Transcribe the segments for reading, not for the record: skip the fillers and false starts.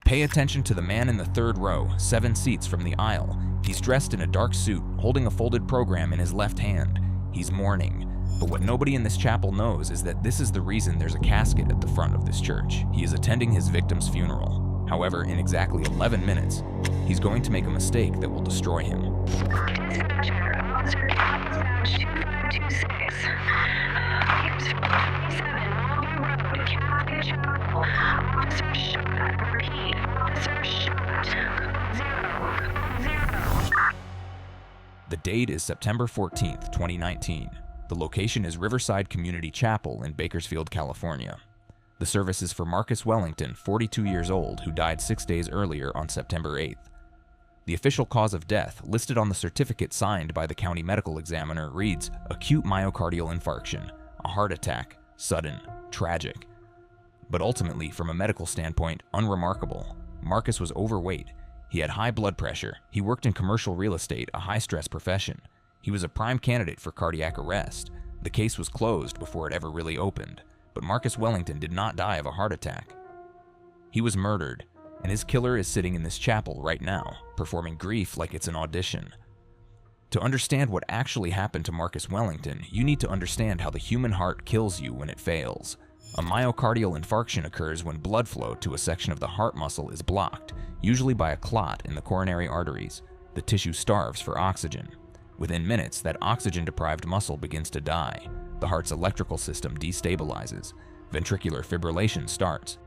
Pay attention to the man in the third row, 7 seats from the aisle. He's dressed in a dark suit, holding a folded program in his left hand. He's mourning. But what nobody in this chapel knows is that this is the reason there's a casket at the front of this church. He is attending his victim's funeral. However, in exactly 11 minutes, he's going to make a mistake that will destroy him. Dispatcher, Officer Dispatch 2526. Here's 27 Mulvey Road, Catholic Chapel. Officer shot. Repeat, officer shot. Code 0. The date is September 14th, 2019. The location is Riverside Community Chapel in Bakersfield, California. The service is for Marcus Wellington, 42 years old, who died 6 days earlier on September 8th. The official cause of death, listed on the certificate signed by the county medical examiner, reads acute myocardial infarction, a heart attack, sudden, tragic. But ultimately, from a medical standpoint, unremarkable. Marcus was overweight. He had high blood pressure. He worked in commercial real estate, a high-stress profession. He was a prime candidate for cardiac arrest. The case was closed before it ever really opened. But Marcus Wellington did not die of a heart attack. He was murdered, and his killer is sitting in this chapel right now, performing grief like it's an audition. To understand what actually happened to Marcus Wellington, you need to understand how the human heart kills you when it fails. A myocardial infarction occurs when blood flow to a section of the heart muscle is blocked, usually by a clot in the coronary arteries. The tissue starves for oxygen. Within minutes, that oxygen-deprived muscle begins to die. The heart's electrical system destabilizes. Ventricular fibrillation starts.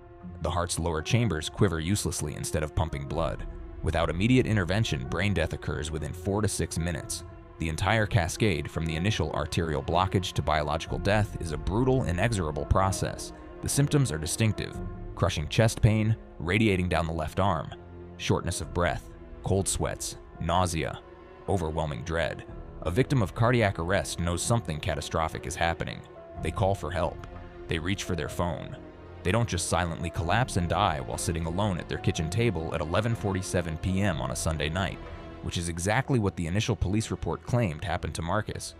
The heart's lower chambers quiver uselessly instead of pumping blood. Without immediate intervention, brain death occurs within 4 to 6 minutes. The entire cascade, from the initial arterial blockage to biological death, is a brutal, inexorable process. The symptoms are distinctive: crushing chest pain, radiating down the left arm, shortness of breath, cold sweats, nausea, overwhelming dread. A victim of cardiac arrest knows something catastrophic is happening. They call for help. They reach for their phone. They don't just silently collapse and die while sitting alone at their kitchen table at 11:47 p.m. on a Sunday night, which is exactly what the initial police report claimed happened to Marcus.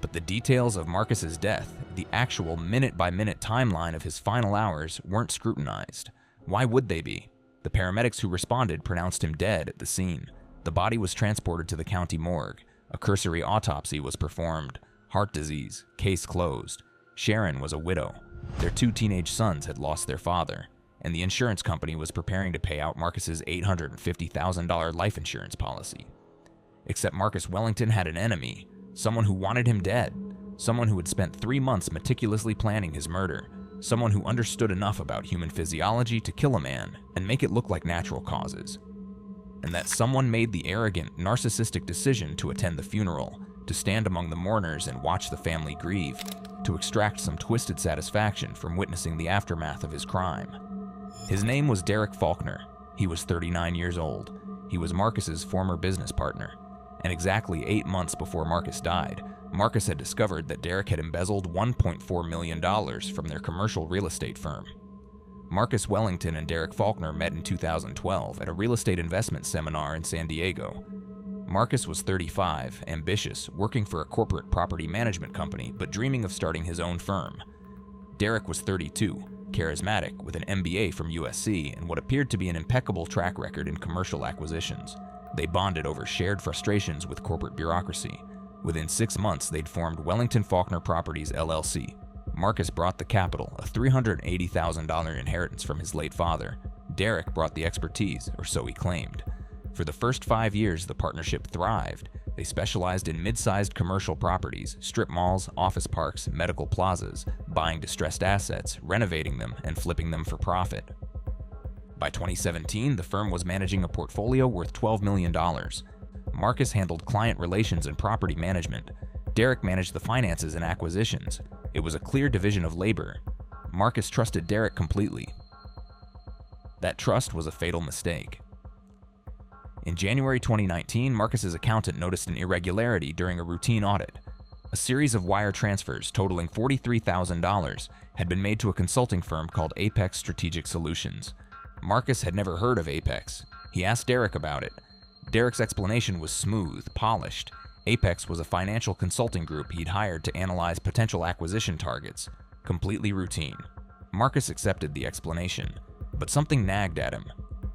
But the details of Marcus's death, the actual minute-by-minute timeline of his final hours, weren't scrutinized. Why would they be? The paramedics who responded pronounced him dead at the scene. The body was transported to the county morgue. A cursory autopsy was performed. Heart disease, case closed. Sharon was a widow. Their 2 teenage sons had lost their father, and the insurance company was preparing to pay out Marcus's $850,000 life insurance policy. Except Marcus Wellington had an enemy, someone who wanted him dead, someone who had spent 3 months meticulously planning his murder, someone who understood enough about human physiology to kill a man and make it look like natural causes. And that someone made the arrogant, narcissistic decision to attend the funeral, to stand among the mourners and watch the family grieve, to extract some twisted satisfaction from witnessing the aftermath of his crime. His name was Derek Faulkner. He was 39 years old. He was Marcus's former business partner. And exactly 8 months before Marcus died, Marcus had discovered that Derek had embezzled $1.4 million from their commercial real estate firm. Marcus Wellington and Derek Faulkner met in 2012 at a real estate investment seminar in San Diego. Marcus was 35, ambitious, working for a corporate property management company, but dreaming of starting his own firm. Derek was 32, charismatic, with an MBA from USC and what appeared to be an impeccable track record in commercial acquisitions. They bonded over shared frustrations with corporate bureaucracy. Within 6 months, they'd formed Wellington Faulkner Properties, LLC. Marcus brought the capital, a $380,000 inheritance from his late father. Derek brought the expertise, or so he claimed. For the first 5 years, the partnership thrived. They specialized in mid-sized commercial properties, strip malls, office parks, medical plazas, buying distressed assets, renovating them, and flipping them for profit. By 2017, the firm was managing a portfolio worth $12 million. Marcus handled client relations and property management. Derek managed the finances and acquisitions. It was a clear division of labor. Marcus trusted Derek completely. That trust was a fatal mistake. In January 2019, Marcus's accountant noticed an irregularity during a routine audit. A series of wire transfers totaling $43,000 had been made to a consulting firm called Apex Strategic Solutions. Marcus had never heard of Apex. He asked Derek about it. Derek's explanation was smooth, polished. Apex was a financial consulting group he'd hired to analyze potential acquisition targets. Completely routine. Marcus accepted the explanation, but something nagged at him.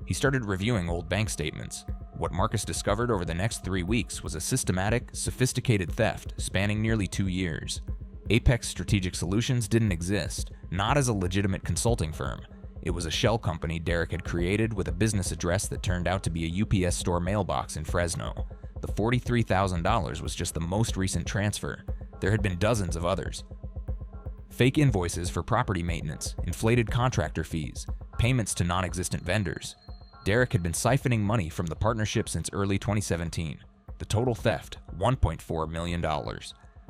He started reviewing old bank statements. What Marcus discovered over the next 3 weeks was a systematic, sophisticated theft spanning nearly 2 years. Apex Strategic Solutions didn't exist, not as a legitimate consulting firm. It was a shell company Derek had created with a business address that turned out to be a UPS store mailbox in Fresno. The $43,000 was just the most recent transfer. There had been dozens of others. Fake invoices for property maintenance, inflated contractor fees, payments to non-existent vendors. Derek had been siphoning money from the partnership since early 2017. The total theft, $1.4 million.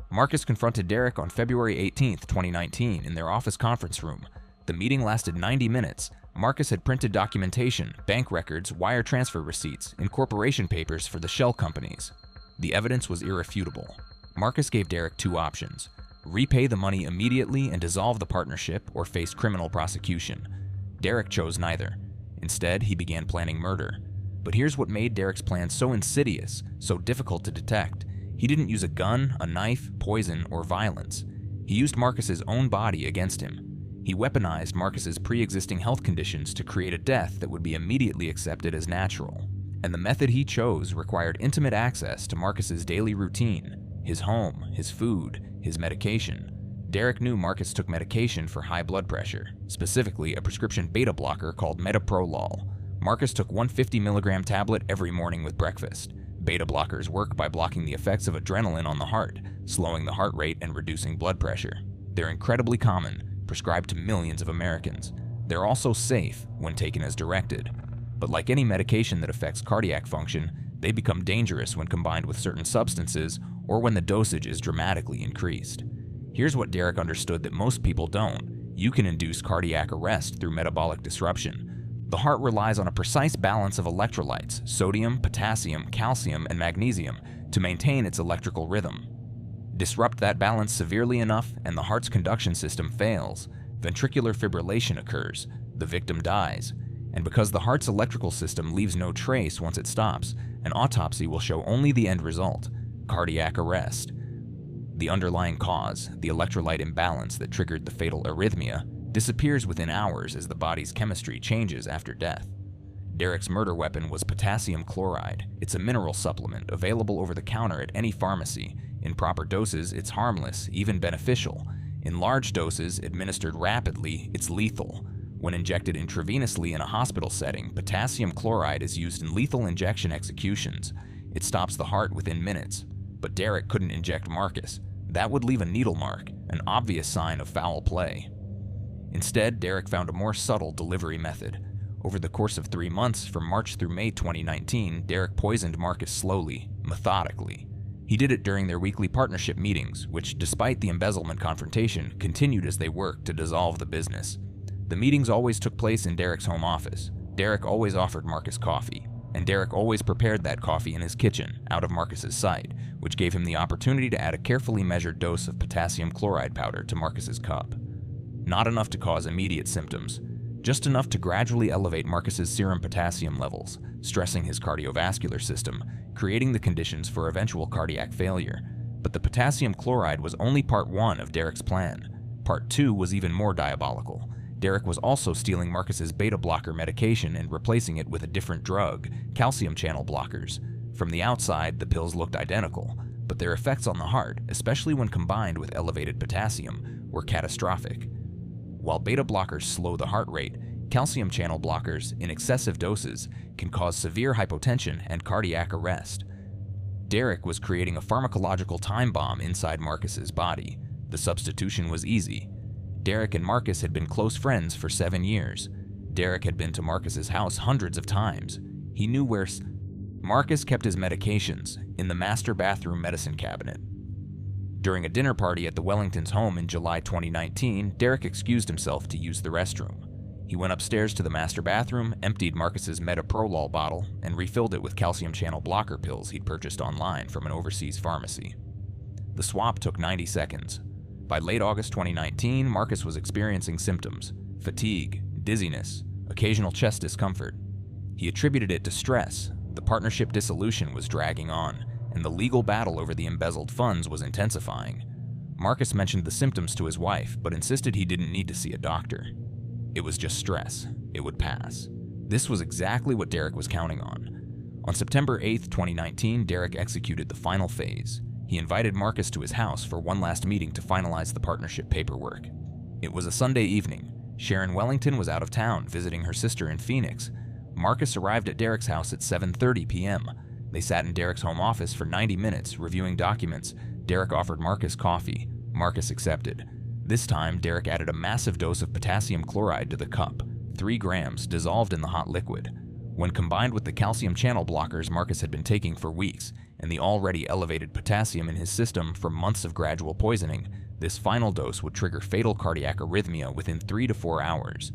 Marcus confronted Derek on February 18, 2019, in their office conference room. The meeting lasted 90 minutes. Marcus had printed documentation, bank records, wire transfer receipts, incorporation papers for the shell companies. The evidence was irrefutable. Marcus gave Derek 2 options: repay the money immediately and dissolve the partnership, or face criminal prosecution. Derek chose neither. Instead, he began planning murder. But here's what made Derek's plan so insidious, so difficult to detect. He didn't use a gun, a knife, poison, or violence. He used Marcus's own body against him. He weaponized Marcus's pre-existing health conditions to create a death that would be immediately accepted as natural. And the method he chose required intimate access to Marcus's daily routine, his home, his food, his medication. Derek knew Marcus took medication for high blood pressure, specifically a prescription beta blocker called metoprolol. Marcus took one 50-milligram tablet every morning with breakfast. Beta blockers work by blocking the effects of adrenaline on the heart, slowing the heart rate and reducing blood pressure. They're incredibly common, prescribed to millions of Americans. They're also safe when taken as directed. But like any medication that affects cardiac function, they become dangerous when combined with certain substances or when the dosage is dramatically increased. Here's what Derek understood that most people don't. You can induce cardiac arrest through metabolic disruption. The heart relies on a precise balance of electrolytes, sodium, potassium, calcium, and magnesium, to maintain its electrical rhythm. Disrupt that balance severely enough and the heart's conduction system fails. Ventricular fibrillation occurs. The victim dies. And because the heart's electrical system leaves no trace once it stops, an autopsy will show only the end result: cardiac arrest. The underlying cause, the electrolyte imbalance that triggered the fatal arrhythmia, disappears within hours as the body's chemistry changes after death. Derek's murder weapon was potassium chloride. It's a mineral supplement available over the counter at any pharmacy. In proper doses, it's harmless, even beneficial. In large doses, administered rapidly, it's lethal. When injected intravenously in a hospital setting, potassium chloride is used in lethal injection executions. It stops the heart within minutes. But Derek couldn't inject Marcus. That would leave a needle mark, an obvious sign of foul play. Instead, Derek found a more subtle delivery method. Over the course of 3 months, from March through May 2019, Derek poisoned Marcus slowly, methodically. He did it during their weekly partnership meetings, which, despite the embezzlement confrontation, continued as they worked to dissolve the business. The meetings always took place in Derek's home office. Derek always offered Marcus coffee, and Derek always prepared that coffee in his kitchen, out of Marcus's sight, which gave him the opportunity to add a carefully measured dose of potassium chloride powder to Marcus's cup. Not enough to cause immediate symptoms, just enough to gradually elevate Marcus's serum potassium levels, stressing his cardiovascular system, creating the conditions for eventual cardiac failure. But the potassium chloride was only part 1 of Derek's plan. Part 2 was even more diabolical. Derek was also stealing Marcus's beta blocker medication and replacing it with a different drug, calcium channel blockers. From the outside, the pills looked identical, but their effects on the heart, especially when combined with elevated potassium, were catastrophic. While beta blockers slow the heart rate, calcium channel blockers, in excessive doses, can cause severe hypotension and cardiac arrest. Derek was creating a pharmacological time bomb inside Marcus's body. The substitution was easy. Derek and Marcus had been close friends for 7 years. Derek had been to Marcus's house hundreds of times. He knew where Marcus kept his medications, in the master bathroom medicine cabinet. During a dinner party at the Wellingtons' home in July 2019, Derek excused himself to use the restroom. He went upstairs to the master bathroom, emptied Marcus's metoprolol bottle, and refilled it with calcium channel blocker pills he'd purchased online from an overseas pharmacy. The swap took 90 seconds. By late August 2019, Marcus was experiencing symptoms: fatigue, dizziness, occasional chest discomfort. He attributed it to stress. The partnership dissolution was dragging on, and the legal battle over the embezzled funds was intensifying. Marcus mentioned the symptoms to his wife, but insisted he didn't need to see a doctor. It was just stress. It would pass. This was exactly what Derek was counting on. On September 8, 2019, Derek executed the final phase. He invited Marcus to his house for one last meeting to finalize the partnership paperwork. It was a Sunday evening. Sharon Wellington was out of town visiting her sister in Phoenix. Marcus arrived at Derek's house at 7:30 p.m. They sat in Derek's home office for 90 minutes, reviewing documents. Derek offered Marcus coffee. Marcus accepted. This time, Derek added a massive dose of potassium chloride to the cup, 3 grams dissolved in the hot liquid. When combined with the calcium channel blockers Marcus had been taking for weeks and the already elevated potassium in his system from months of gradual poisoning, this final dose would trigger fatal cardiac arrhythmia within 3 to 4 hours.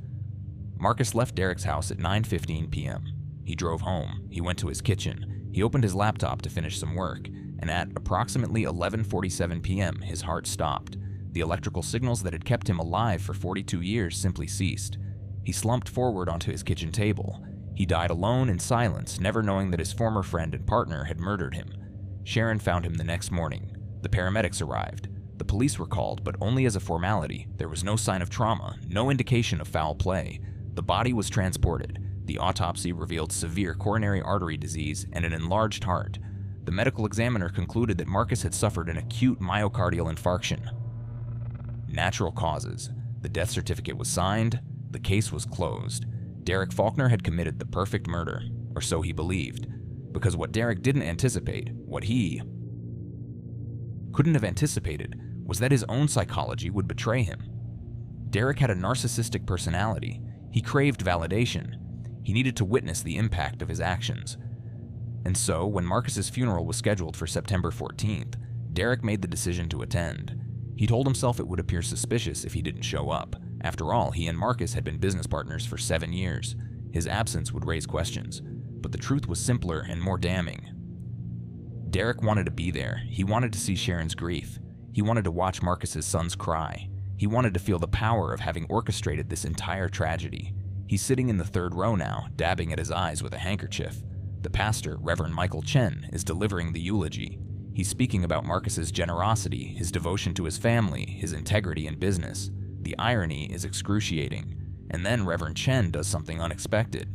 Marcus left Derek's house at 9:15 p.m. He drove home. He went to his kitchen. He opened his laptop to finish some work, and at approximately 11:47 p.m., his heart stopped. The electrical signals that had kept him alive for 42 years simply ceased. He slumped forward onto his kitchen table. He died alone in silence, never knowing that his former friend and partner had murdered him. Sharon found him the next morning. The paramedics arrived. The police were called, but only as a formality. There was no sign of trauma, no indication of foul play. The body was transported. The autopsy revealed severe coronary artery disease and an enlarged heart. The medical examiner concluded that Marcus had suffered an acute myocardial infarction. Natural causes. The death certificate was signed. The case was closed. Derek Faulkner had committed the perfect murder, or so he believed, because what Derek didn't anticipate, what he couldn't have anticipated, was that his own psychology would betray him. Derek had a narcissistic personality. He craved validation. He needed to witness the impact of his actions. And so, when Marcus's funeral was scheduled for September 14th, Derek made the decision to attend. He told himself it would appear suspicious if he didn't show up. After all, he and Marcus had been business partners for 7 years. His absence would raise questions, but the truth was simpler and more damning. Derek wanted to be there. He wanted to see Sharon's grief. He wanted to watch Marcus's sons cry. He wanted to feel the power of having orchestrated this entire tragedy. He's sitting in the third row now, dabbing at his eyes with a handkerchief. The pastor, Reverend Michael Chen, is delivering the eulogy. He's speaking about Marcus's generosity, his devotion to his family, his integrity in business. The irony is excruciating. And then Reverend Chen does something unexpected.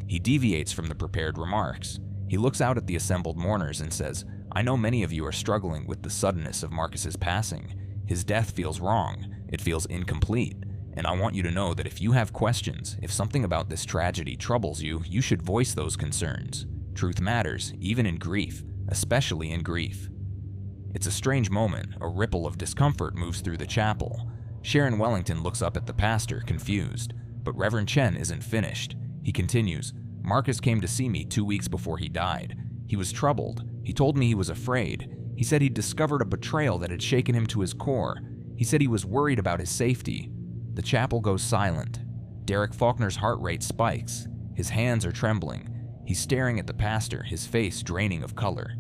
He deviates from the prepared remarks. He looks out at the assembled mourners and says, "I know many of you are struggling with the suddenness of Marcus's passing. His death feels wrong. It feels incomplete. And I want you to know that if you have questions, if something about this tragedy troubles you, you should voice those concerns. Truth matters, even in grief, especially in grief." It's a strange moment. A ripple of discomfort moves through the chapel. Sharon Wellington looks up at the pastor, confused. But Reverend Chen isn't finished. He continues, "Marcus came to see me 2 weeks before he died. He was troubled. He told me he was afraid. He said he'd discovered a betrayal that had shaken him to his core. He said he was worried about his safety." The chapel goes silent. Derek Faulkner's heart rate spikes. His hands are trembling. He's staring at the pastor, his face draining of color.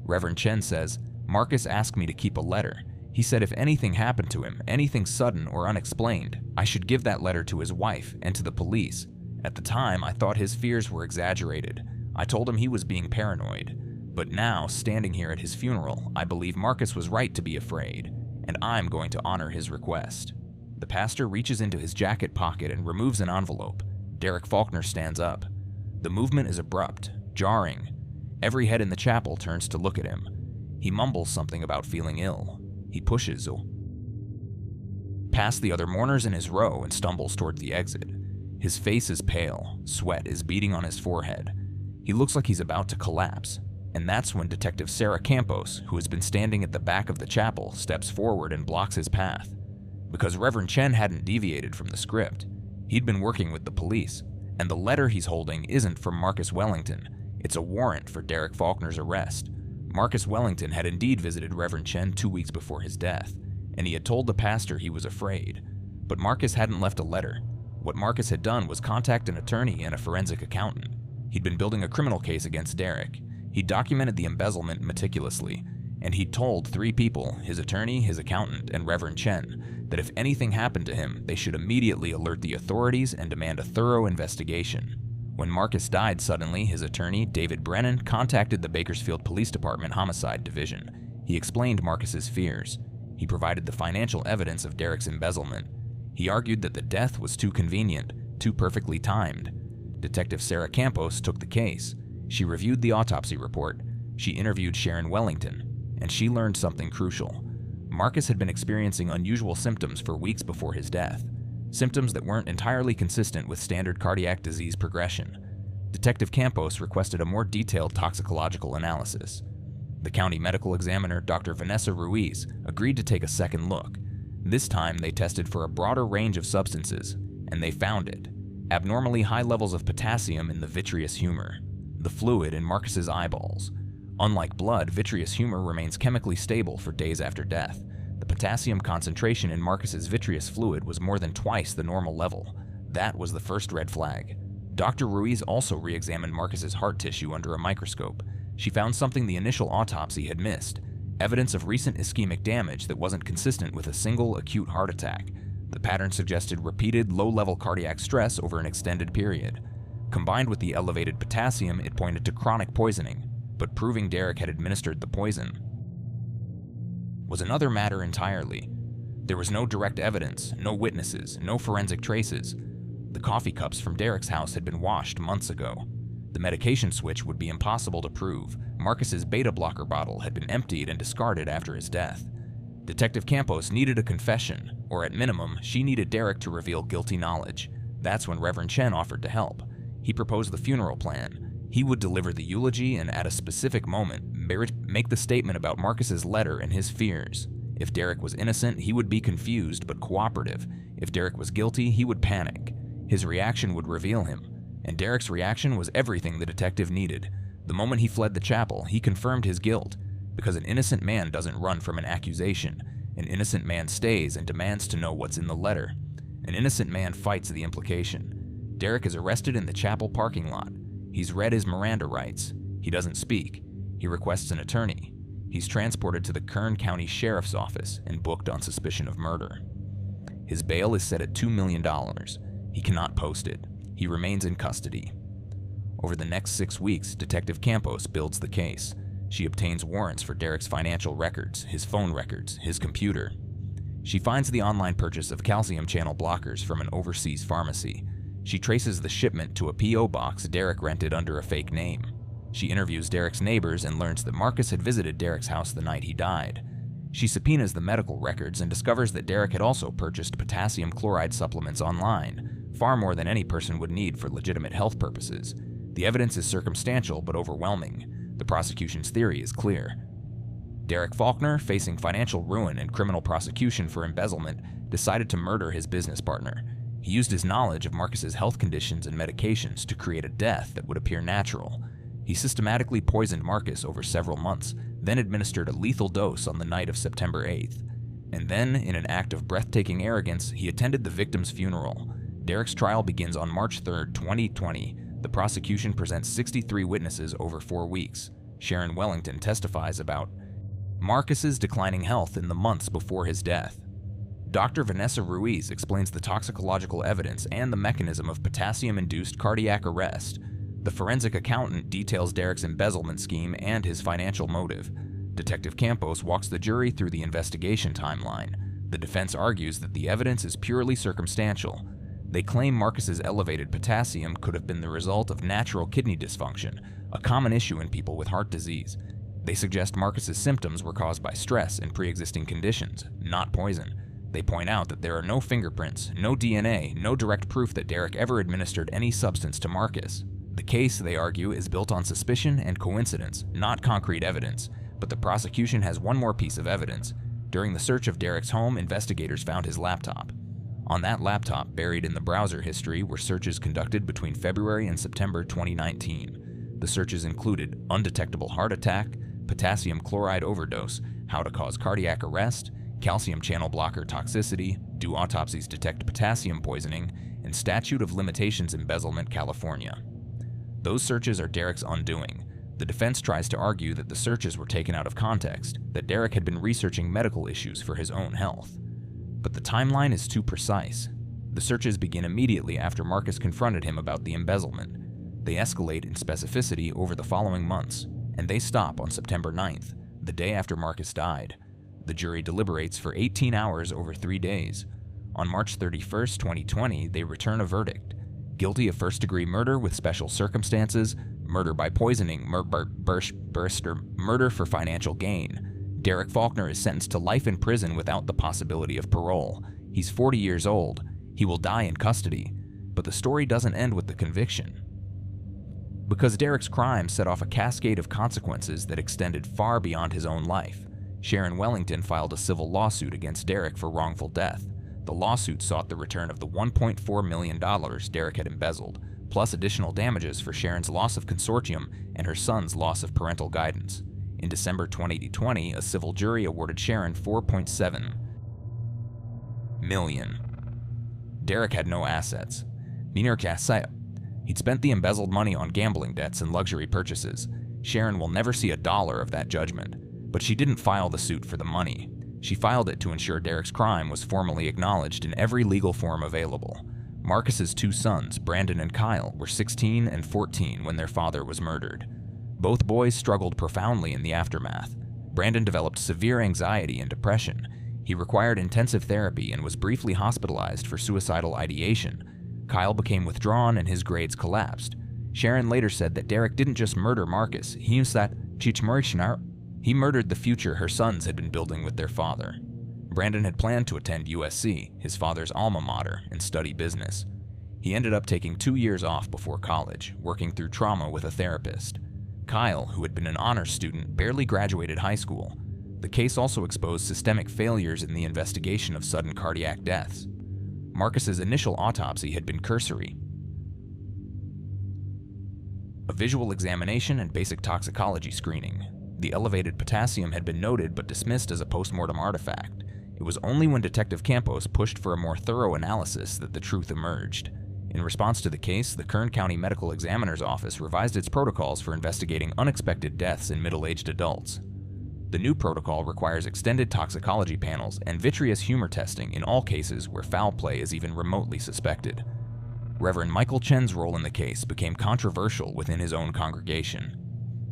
Reverend Chen says, "Marcus asked me to keep a letter. He said if anything happened to him, anything sudden or unexplained, I should give that letter to his wife and to the police. At the time, I thought his fears were exaggerated. I told him he was being paranoid. But now, standing here at his funeral, I believe Marcus was right to be afraid, and I'm going to honor his request." The pastor reaches into his jacket pocket and removes an envelope. Derek Faulkner stands up. The movement is abrupt, jarring. Every head in the chapel turns to look at him. He mumbles something about feeling ill. He pushes past the other mourners in his row and stumbles toward the exit. His face is pale. Sweat is beading on his forehead. He looks like he's about to collapse. And that's when Detective Sarah Campos, who has been standing at the back of the chapel, steps forward and blocks his path. Because Reverend Chen hadn't deviated from the script. He'd been working with the police, and the letter he's holding isn't from Marcus Wellington. It's a warrant for Derek Faulkner's arrest. Marcus Wellington had indeed visited Reverend Chen 2 weeks before his death, and he had told the pastor he was afraid. But Marcus hadn't left a letter. What Marcus had done was contact an attorney and a forensic accountant. He'd been building a criminal case against Derek. He documented the embezzlement meticulously, and he'd told 3 people, his attorney, his accountant, and Reverend Chen, that if anything happened to him, they should immediately alert the authorities and demand a thorough investigation. When Marcus died suddenly, his attorney, David Brennan, contacted the Bakersfield Police Department Homicide Division. He explained Marcus's fears. He provided the financial evidence of Derek's embezzlement. He argued that the death was too convenient, too perfectly timed. Detective Sarah Campos took the case. She reviewed the autopsy report. She interviewed Sharon Wellington, and she learned something crucial. Marcus had been experiencing unusual symptoms for weeks before his death, symptoms that weren't entirely consistent with standard cardiac disease progression. Detective Campos requested a more detailed toxicological analysis. The county medical examiner, Dr. Vanessa Ruiz, agreed to take a second look. This time, they tested for a broader range of substances, and they found it: abnormally high levels of potassium in the vitreous humor, the fluid in Marcus's eyeballs. Unlike blood, vitreous humor remains chemically stable for days after death. The potassium concentration in Marcus's vitreous fluid was more than twice the normal level. That was the first red flag. Dr. Ruiz also re-examined Marcus's heart tissue under a microscope. She found something the initial autopsy had missed: evidence of recent ischemic damage that wasn't consistent with a single acute heart attack. The pattern suggested repeated low-level cardiac stress over an extended period. Combined with the elevated potassium, it pointed to chronic poisoning, but proving Derek had administered the poison was another matter entirely. There was no direct evidence, no witnesses, no forensic traces. The coffee cups from Derek's house had been washed months ago. The medication switch would be impossible to prove. Marcus's beta blocker bottle had been emptied and discarded after his death. Detective Campos needed a confession, or at minimum, she needed Derek to reveal guilty knowledge. That's when Reverend Chen offered to help. He proposed the funeral plan. He would deliver the eulogy and at a specific moment, make the statement about Marcus's letter and his fears. If Derek was innocent, he would be confused but cooperative. If Derek was guilty, he would panic. His reaction would reveal him. And Derek's reaction was everything the detective needed. The moment he fled the chapel, he confirmed his guilt. Because an innocent man doesn't run from an accusation. An innocent man stays and demands to know what's in the letter. An innocent man fights the implication. Derek is arrested in the chapel parking lot. He's read his Miranda rights. He doesn't speak. He requests an attorney. He's transported to the Kern County Sheriff's Office and booked on suspicion of murder. His bail is set at $2 million. He cannot post it. He remains in custody. Over the next 6 weeks, Detective Campos builds the case. She obtains warrants for Derek's financial records, his phone records, his computer. She finds the online purchase of calcium channel blockers from an overseas pharmacy. She traces the shipment to a P.O. box Derek rented under a fake name. She interviews Derek's neighbors and learns that Marcus had visited Derek's house the night he died. She subpoenas the medical records and discovers that Derek had also purchased potassium chloride supplements online, far more than any person would need for legitimate health purposes. The evidence is circumstantial but overwhelming. The prosecution's theory is clear. Derek Faulkner, facing financial ruin and criminal prosecution for embezzlement, decided to murder his business partner. He used his knowledge of Marcus's health conditions and medications to create a death that would appear natural. He systematically poisoned Marcus over several months, then administered a lethal dose on the night of September 8th. And then, in an act of breathtaking arrogance, he attended the victim's funeral. Derek's trial begins on March 3, 2020. The prosecution presents 63 witnesses over 4 weeks. Sharon Wellington testifies about Marcus's declining health in the months before his death. Dr. Vanessa Ruiz explains the toxicological evidence and the mechanism of potassium-induced cardiac arrest. The forensic accountant details Derek's embezzlement scheme and his financial motive. Detective Campos walks the jury through the investigation timeline. The defense argues that the evidence is purely circumstantial. They claim Marcus's elevated potassium could have been the result of natural kidney dysfunction, a common issue in people with heart disease. They suggest Marcus's symptoms were caused by stress and pre-existing conditions, not poison. They point out that there are no fingerprints, no DNA, no direct proof that Derek ever administered any substance to Marcus. The case, they argue, is built on suspicion and coincidence, not concrete evidence, but the prosecution has one more piece of evidence. During the search of Derek's home, investigators found his laptop. On that laptop, buried in the browser history, were searches conducted between February and September 2019. The searches included undetectable heart attack, potassium chloride overdose, how to cause cardiac arrest, calcium channel blocker toxicity, do autopsies detect potassium poisoning, and statute of limitations embezzlement, California. Those searches are Derek's undoing. The defense tries to argue that the searches were taken out of context, that Derek had been researching medical issues for his own health. But the timeline is too precise. The searches begin immediately after Marcus confronted him about the embezzlement. They escalate in specificity over the following months, and they stop on September 9th, the day after Marcus died. The jury deliberates for 18 hours over 3 days. On March 31st, 2020, they return a verdict. guilty of first-degree murder with special circumstances, murder by poisoning, murder for financial gain. Derek Faulkner is sentenced to life in prison without the possibility of parole. He's 40 years old. He will die in custody. But the story doesn't end with the conviction. Because Derek's crime set off a cascade of consequences that extended far beyond his own life, Sharon Wellington filed a civil lawsuit against Derek for wrongful death. The lawsuit sought the return of the $1.4 million Derek had embezzled, plus additional damages for Sharon's loss of consortium and her son's loss of parental guidance. In December 2020, a civil jury awarded Sharon $4.7 million. Derek had no assets. He'd spent the embezzled money on gambling debts and luxury purchases. Sharon will never see a dollar of that judgment. But she didn't file the suit for the money. She filed it to ensure Derek's crime was formally acknowledged in every legal form available. Marcus's two sons, Brandon and Kyle, were 16 and 14 when their father was murdered. Both boys struggled profoundly in the aftermath. Brandon developed severe anxiety and depression. He required intensive therapy and was briefly hospitalized for suicidal ideation. Kyle became withdrawn and his grades collapsed. Sharon later said that Derek didn't just murder Marcus, he murdered the future her sons had been building with their father. Brandon had planned to attend USC, his father's alma mater, and study business. He ended up taking 2 years off before college, working through trauma with a therapist. Kyle, who had been an honors student, barely graduated high school. The case also exposed systemic failures in the investigation of sudden cardiac deaths. Marcus's initial autopsy had been cursory. A visual examination and basic toxicology screening. The elevated potassium had been noted but dismissed as a postmortem artifact. It was only when Detective Campos pushed for a more thorough analysis that the truth emerged. In response to the case, the Kern County Medical Examiner's Office revised its protocols for investigating unexpected deaths in middle-aged adults. The new protocol requires extended toxicology panels and vitreous humor testing in all cases where foul play is even remotely suspected. Reverend Michael Chen's role in the case became controversial within his own congregation.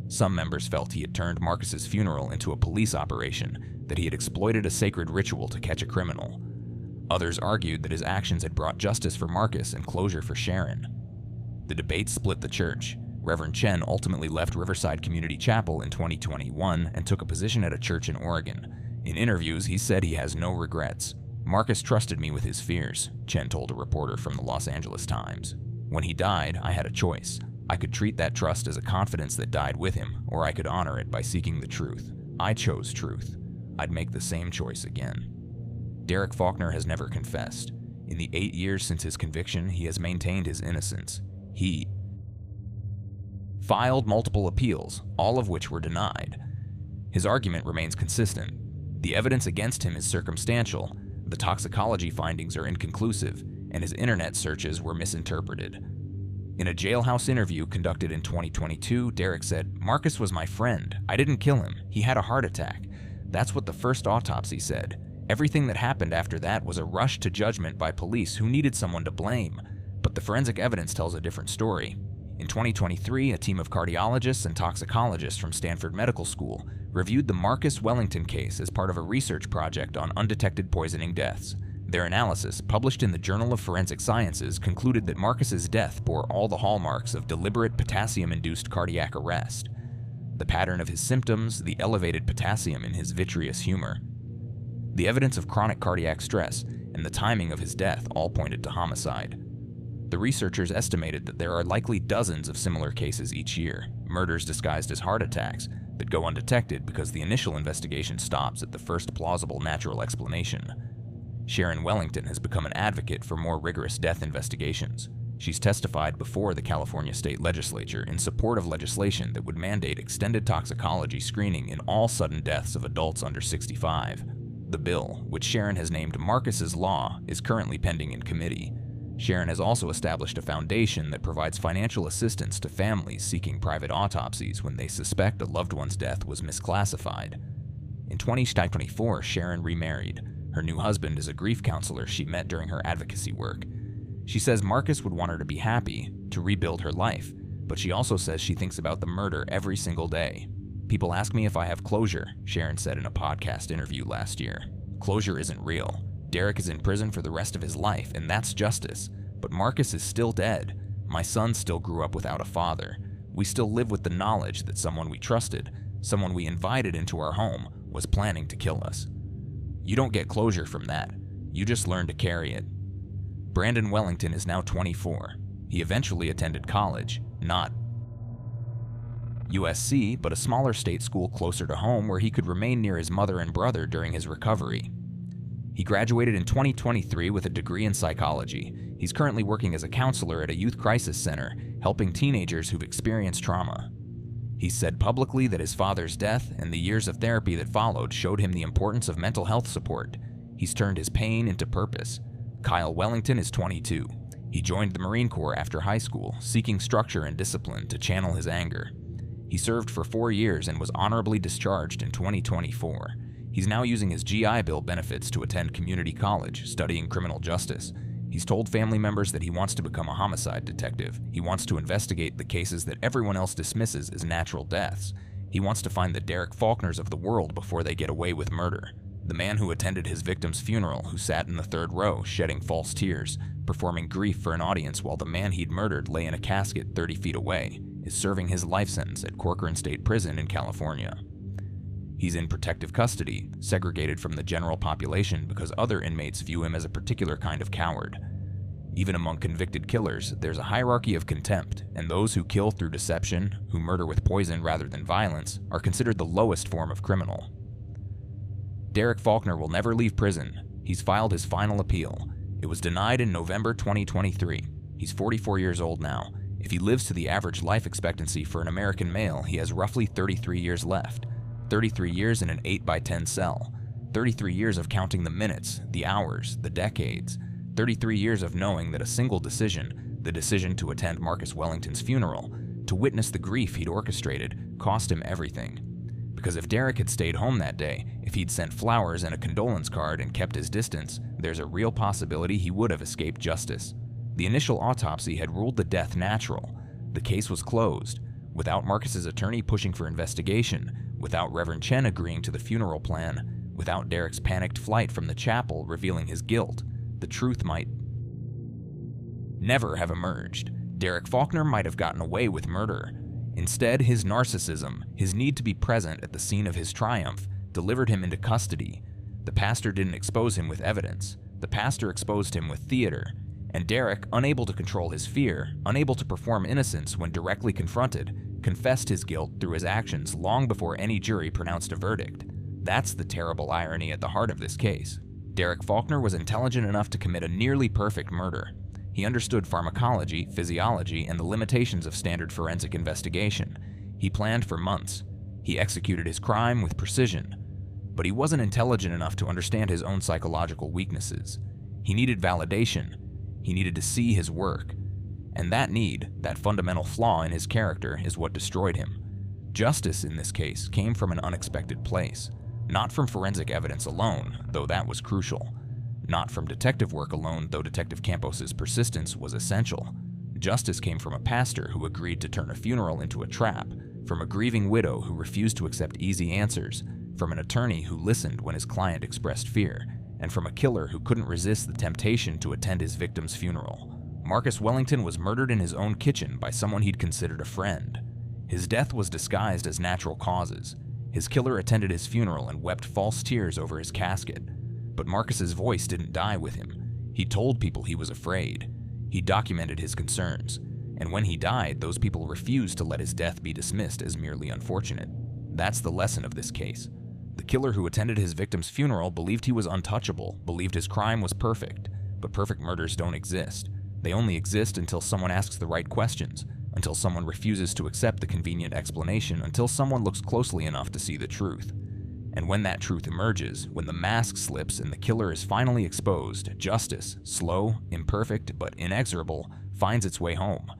Some members felt he had turned Marcus's funeral into a police operation, that he had exploited a sacred ritual to catch a criminal. Others argued that his actions had brought justice for Marcus and closure for Sharon. The debate split the church. Reverend Chen ultimately left Riverside Community Chapel in 2021 and took a position at a church in Oregon. In interviews, he said he has no regrets. "Marcus trusted me with his fears," Chen told a reporter from the Los Angeles Times. "When he died, I had a choice. I could treat that trust as a confidence that died with him, or I could honor it by seeking the truth. I chose truth. I'd make the same choice again." Derek Faulkner has never confessed. In the 8 years since his conviction, he has maintained his innocence. He filed multiple appeals, all of which were denied. His argument remains consistent. The evidence against him is circumstantial, the toxicology findings are inconclusive, and his internet searches were misinterpreted. In a jailhouse interview conducted in 2022, Derek said, "Marcus was my friend. I didn't kill him. He had a heart attack. That's what the first autopsy said. Everything that happened after that was a rush to judgment by police who needed someone to blame. But the forensic evidence tells a different story." In 2023, a team of cardiologists and toxicologists from Stanford Medical School reviewed the Marcus Wellington case as part of a research project on undetected poisoning deaths. Their analysis, published in the Journal of Forensic Sciences, concluded that Marcus's death bore all the hallmarks of deliberate potassium-induced cardiac arrest. The pattern of his symptoms, the elevated potassium in his vitreous humor, the evidence of chronic cardiac stress, and the timing of his death all pointed to homicide. The researchers estimated that there are likely dozens of similar cases each year, murders disguised as heart attacks, that go undetected because the initial investigation stops at the first plausible natural explanation. Sharon Wellington has become an advocate for more rigorous death investigations. She's testified before the California State Legislature in support of legislation that would mandate extended toxicology screening in all sudden deaths of adults under 65. The bill, which Sharon has named Marcus's Law, is currently pending in committee. Sharon has also established a foundation that provides financial assistance to families seeking private autopsies when they suspect a loved one's death was misclassified. In 2024, Sharon remarried. Her new husband is a grief counselor she met during her advocacy work. She says Marcus would want her to be happy, to rebuild her life, but she also says she thinks about the murder every single day. "People ask me if I have closure," Sharon said in a podcast interview last year. "Closure isn't real. Derek is in prison for the rest of his life, and that's justice. But Marcus is still dead. My son still grew up without a father. We still live with the knowledge that someone we trusted, someone we invited into our home, was planning to kill us. You don't get closure from that. You just learn to carry it. Brandon Wellington is now 24. He eventually attended college, not USC, but a smaller state school closer to home where he could remain near his mother and brother during his recovery. He graduated in 2023 with a degree in psychology. He's currently working as a counselor at a youth crisis center, helping teenagers who've experienced trauma. He said publicly that his father's death and the years of therapy that followed showed him the importance of mental health support. He's turned his pain into purpose. Kyle Wellington is 22. He joined the Marine Corps after high school, seeking structure and discipline to channel his anger. He served for 4 years and was honorably discharged in 2024. He's now using his GI Bill benefits to attend community college, studying criminal justice. He's told family members that he wants to become a homicide detective. He wants to investigate the cases that everyone else dismisses as natural deaths. He wants to find the Derek Faulkners of the world before they get away with murder. The man who attended his victim's funeral, who sat in the third row, shedding false tears, performing grief for an audience while the man he'd murdered lay in a casket 30 feet away, is serving his life sentence at Corcoran State Prison in California. He's in protective custody, segregated from the general population because other inmates view him as a particular kind of coward. Even among convicted killers, there's a hierarchy of contempt, and those who kill through deception, who murder with poison rather than violence, are considered the lowest form of criminal. Derek Faulkner will never leave prison. He's filed his final appeal. It was denied in November 2023. He's 44 years old now. If he lives to the average life expectancy for an American male, he has roughly 33 years left. 33 years in an 8x10 cell. 33 years of counting the minutes, the hours, the decades. 33 years of knowing that a single decision, the decision to attend Marcus Wellington's funeral, to witness the grief he'd orchestrated, cost him everything. Because if Derek had stayed home that day, if he'd sent flowers and a condolence card and kept his distance, there's a real possibility he would have escaped justice. The initial autopsy had ruled the death natural. The case was closed. Without Marcus's attorney pushing for investigation, without Reverend Chen agreeing to the funeral plan, without Derek's panicked flight from the chapel revealing his guilt, the truth might never have emerged. Derek Faulkner might have gotten away with murder. Instead, his narcissism, his need to be present at the scene of his triumph, delivered him into custody. The pastor didn't expose him with evidence. The pastor exposed him with theater. And Derek, unable to control his fear, unable to perform innocence when directly confronted, confessed his guilt through his actions long before any jury pronounced a verdict. That's the terrible irony at the heart of this case. Derek Faulkner was intelligent enough to commit a nearly perfect murder. He understood pharmacology, physiology, and the limitations of standard forensic investigation. He planned for months. He executed his crime with precision. But he wasn't intelligent enough to understand his own psychological weaknesses. He needed validation. He needed to see his work. And that need, that fundamental flaw in his character, is what destroyed him. Justice, in this case, came from an unexpected place. Not from forensic evidence alone, though that was crucial. Not from detective work alone, though Detective Campos's persistence was essential. Justice came from a pastor who agreed to turn a funeral into a trap, from a grieving widow who refused to accept easy answers, from an attorney who listened when his client expressed fear, and from a killer who couldn't resist the temptation to attend his victim's funeral. Marcus Wellington was murdered in his own kitchen by someone he'd considered a friend. His death was disguised as natural causes. His killer attended his funeral and wept false tears over his casket. But Marcus's voice didn't die with him. He told people he was afraid. He documented his concerns. And when he died, those people refused to let his death be dismissed as merely unfortunate. That's the lesson of this case. The killer who attended his victim's funeral believed he was untouchable, believed his crime was perfect. But perfect murders don't exist. They only exist until someone asks the right questions, until someone refuses to accept the convenient explanation, until someone looks closely enough to see the truth. And when that truth emerges, when the mask slips and the killer is finally exposed, justice, slow, imperfect, but inexorable, finds its way home.